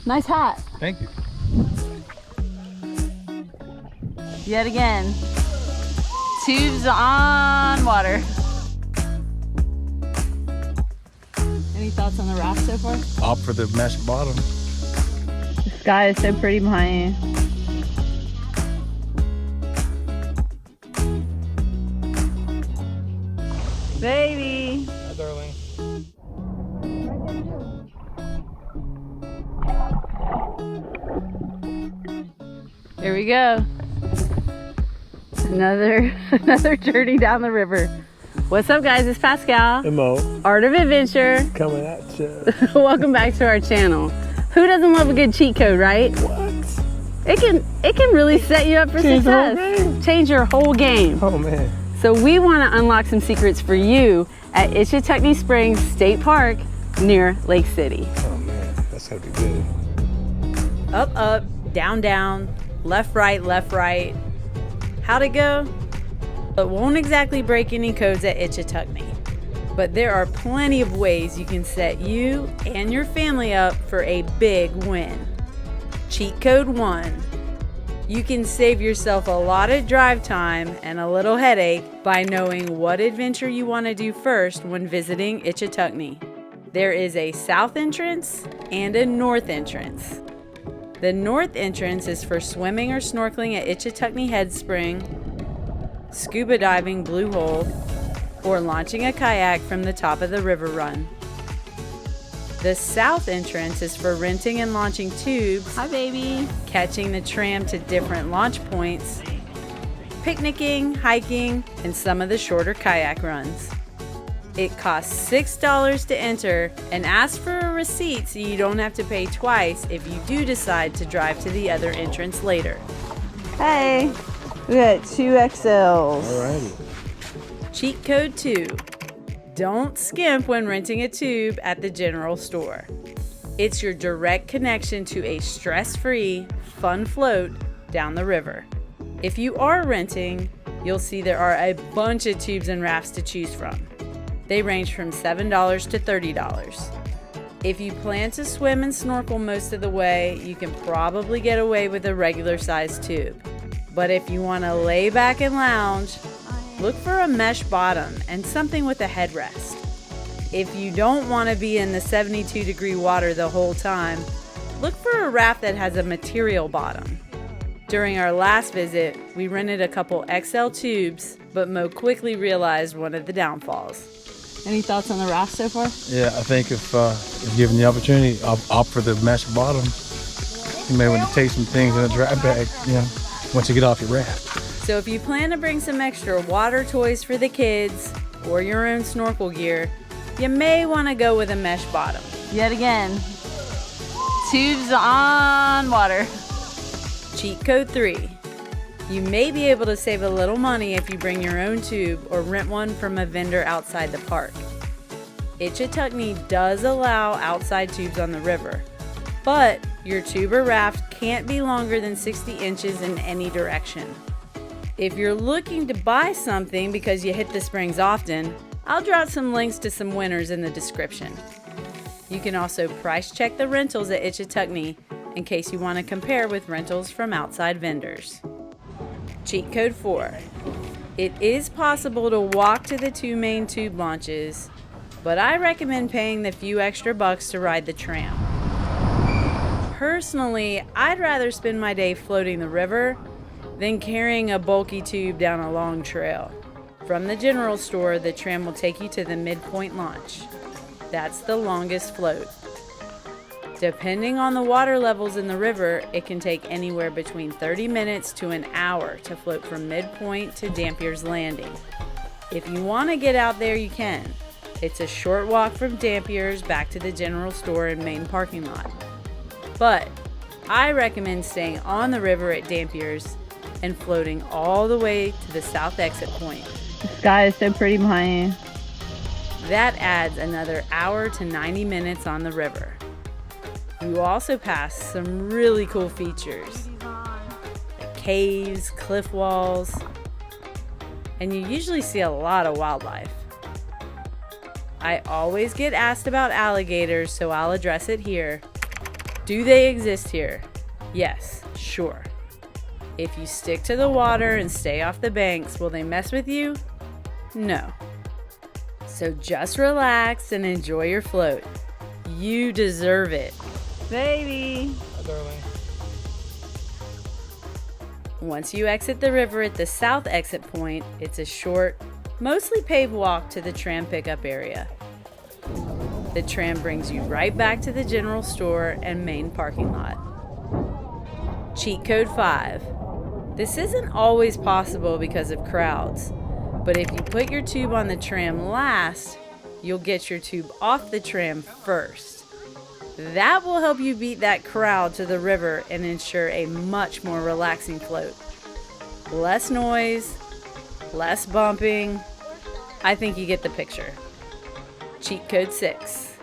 Nice hat. Thank you. Yet again, tubes on water. Any thoughts on the raft so far? Opt for the mesh bottom. The sky is so pretty behind you. Baby. Hi, darling. Here we go. Another journey down the river. What's up, guys? It's Pascale. And Mo. Art of Adventure. Coming at you. Welcome back to our channel. Who doesn't love a good cheat code, right? What? It can really set you up for Change the whole success. game? Change your whole game. Oh man. So we want to unlock some secrets for you at Ichetucknee Springs State Park near Lake City. Oh man, that's gotta be good. Up, up, down, down, left, right. How'd it go? It won't exactly break any codes at Ichetucknee, but there are plenty of ways you can set you and your family up for a big win. Cheat code 1. You can save yourself a lot of drive time and a little headache by knowing what adventure you want to do first when visiting Ichetucknee. There is a south entrance and a north entrance. The north entrance is for swimming or snorkeling at Ichetucknee Head Spring, scuba diving Blue Hole, or launching a kayak from the top of the river run. The south entrance is for renting and launching tubes, hi baby, catching the tram to different launch points, picnicking, hiking, and some of the shorter kayak runs. It costs $6 to enter, and ask for a receipt so you don't have to pay twice if you do decide to drive to the other entrance later. Hey, we got 2 XLs. Alrighty. Cheat code 2. Don't skimp when renting a tube at the general store. It's your direct connection to a stress-free, fun float down the river. If you are renting, you'll see there are a bunch of tubes and rafts to choose from. They range from $7 to $30. If you plan to swim and snorkel most of the way, you can probably get away with a regular sized tube. But if you want to lay back and lounge, look for a mesh bottom and something with a headrest. If you don't want to be in the 72-degree water the whole time, look for a raft that has a material bottom. During our last visit, we rented a couple XL tubes, but Mo quickly realized one of the downfalls. Any thoughts on the raft so far? Yeah, I think if given the opportunity, I'll opt for the mesh bottom. You may want to take some things in a dry bag, once you get off your raft. So if you plan to bring some extra water toys for the kids or your own snorkel gear, you may want to go with a mesh bottom. Yet again, tubes on water. Cheat code 3. You may be able to save a little money if you bring your own tube or rent one from a vendor outside the park. Ichetucknee does allow outside tubes on the river, but your tube or raft can't be longer than 60 inches in any direction. If you're looking to buy something because you hit the springs often, I'll drop some links to some winners in the description. You can also price check the rentals at Ichetucknee in case you want to compare with rentals from outside vendors. Cheat code 4. It is possible to walk to the 2 main tube launches, but I recommend paying the few extra bucks to ride the tram. Personally, I'd rather spend my day floating the river than carrying a bulky tube down a long trail. From the general store, the tram will take you to the MIDPOINT launch. That's the longest float. Depending on the water levels in the river, it can take anywhere between 30 minutes to an hour to float from MIDPOINT to Dampier's Landing. If you want to get out there, you can. It's a short walk from Dampier's back to the general store and main parking lot. But I recommend staying on the river at Dampier's and floating all the way to the south exit point. The sky is so pretty behind you. That adds another hour to 90 minutes on the river. You also pass some really cool features, like caves, cliff walls, and you usually see a lot of wildlife. I always get asked about alligators, so I'll address it here. Do they exist here? Yes, sure. If you stick to the water and stay off the banks, will they mess with you? No. So just relax and enjoy your float. You deserve it. Baby! Hi, darling. Once you exit the river at the south exit point, it's a short, mostly paved walk to the tram pickup area. The tram brings you right back to the general store and main parking lot. Cheat code 5. This isn't always possible because of crowds, but if you put your tube on the tram last, you'll get your tube off the tram first. That will help you beat that crowd to the river and ensure a much more relaxing float. Less noise, less bumping. I think you get the picture. Cheat code 6.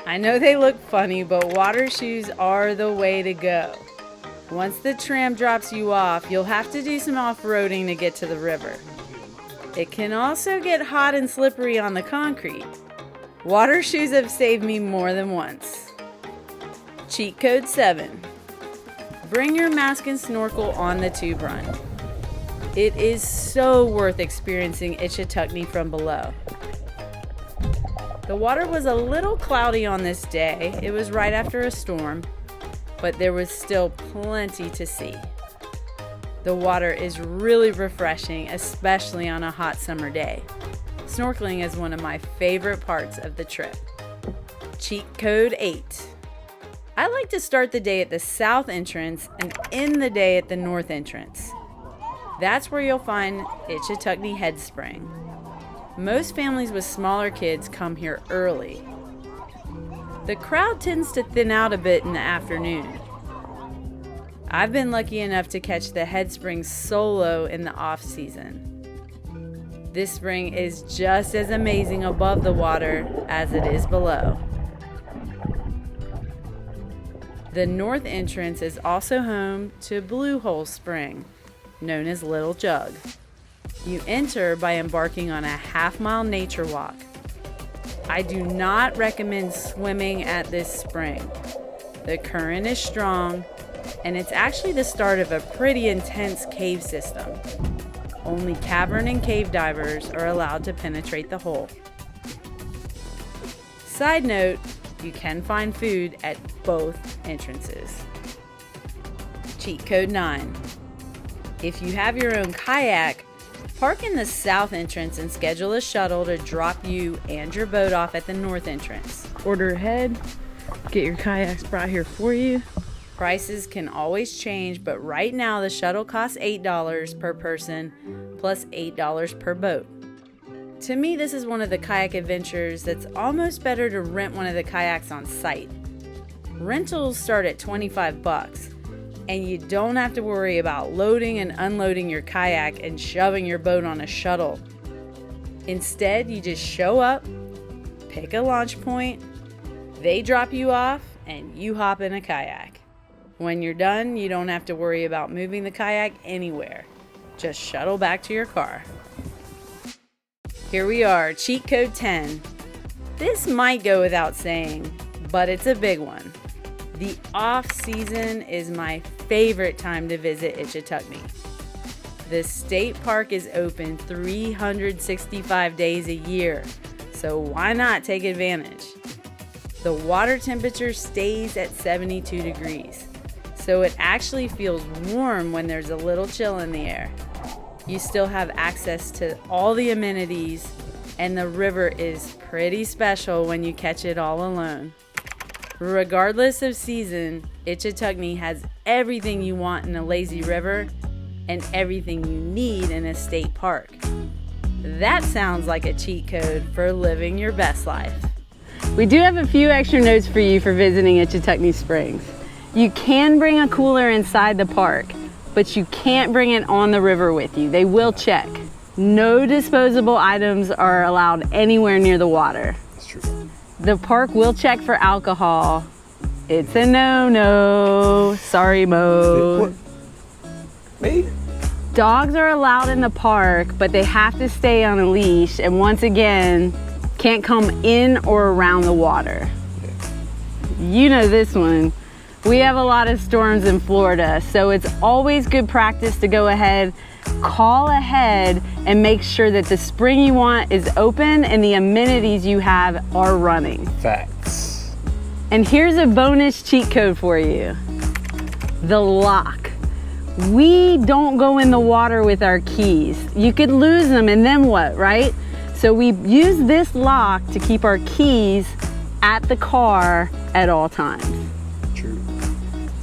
I know they look funny, but water shoes are the way to go. Once the tram drops you off, you'll have to do some off-roading to get to the river. It can also get hot and slippery on the concrete. Water shoes have saved me more than once. Cheat code 7. Bring your mask and snorkel on the tube run. It is so worth experiencing Ichetucknee from below. The water was a little cloudy on this day. It was right after a storm, but there was still plenty to see. The water is really refreshing, especially on a hot summer day. Snorkeling is one of my favorite parts of the trip. Cheat code 8. I like to start the day at the south entrance and end the day at the north entrance. That's where you'll find Ichetucknee Head Spring. Most families with smaller kids come here early. The crowd tends to thin out a bit in the afternoon. I've been lucky enough to catch the head spring solo in the off season. This spring is just as amazing above the water as it is below. The north entrance is also home to Blue Hole Spring, known as Little Jug. You enter by embarking on a half-mile nature walk. I do not recommend swimming at this spring. The current is strong, and it's actually the start of a pretty intense cave system. Only cavern and cave divers are allowed to penetrate the hole. Side note, you can find food at both entrances. Cheat code 9. If you have your own kayak, park in the south entrance and schedule a shuttle to drop you and your boat off at the north entrance. Order ahead, get your kayaks brought here for you. Prices can always change, but right now the shuttle costs $8 per person plus $8 per boat. To me, this is one of the kayak adventures that's almost better to rent one of the kayaks on site. Rentals start at $25, and you don't have to worry about loading and unloading your kayak and shoving your boat on a shuttle. Instead, you just show up, pick a launch point, they drop you off, and you hop in a kayak. When you're done, you don't have to worry about moving the kayak anywhere. Just shuttle back to your car. Here we are, cheat code 10. This might go without saying, but it's a big one. The off season is my favorite time to visit Ichetucknee. The state park is open 365 days a year, so why not take advantage? The water temperature stays at 72 degrees, so it actually feels warm when there's a little chill in the air. You still have access to all the amenities, and the river is pretty special when you catch it all alone. Regardless of season, Ichetucknee has everything you want in a lazy river and everything you need in a state park. That sounds like a cheat code for living your best life. We do have a few extra notes for you for visiting Ichetucknee Springs. You can bring a cooler inside the park, but you can't bring it on the river with you. They will check. No disposable items are allowed anywhere near the water. That's true. The park will check for alcohol. It's a no-no. Sorry, Mo. What? Me? Dogs are allowed in the park, but they have to stay on a leash, and once again, can't come in or around the water. You know this one. We have a lot of storms in Florida, so it's always good practice to go ahead, call ahead, and make sure that the spring you want is open and the amenities you have are running. Facts. And here's a bonus cheat code for you. The lock. We don't go in the water with our keys. You could lose them and then what, right? So we use this lock to keep our keys at the car at all times. True.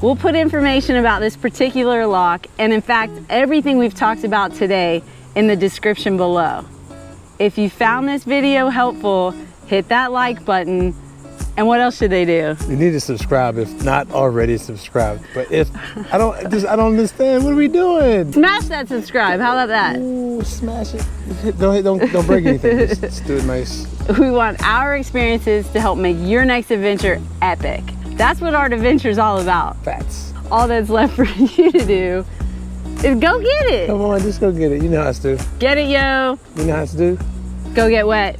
We'll put information about this particular lock, and in fact, everything we've talked about today in the description below. If you found this video helpful, hit that like button. And what else should they do? You need to subscribe if not already subscribed. But if I don't understand. What are we doing? Smash that subscribe. How about that? Ooh, smash it. Don't break anything. Just do it nice. We want our experiences to help make your next adventure epic. That's what our adventure is all about. Facts. All that's left for you to do is go get it. Come on, just go get it. You know how to do. Get it, yo. You know how to do. Go get wet.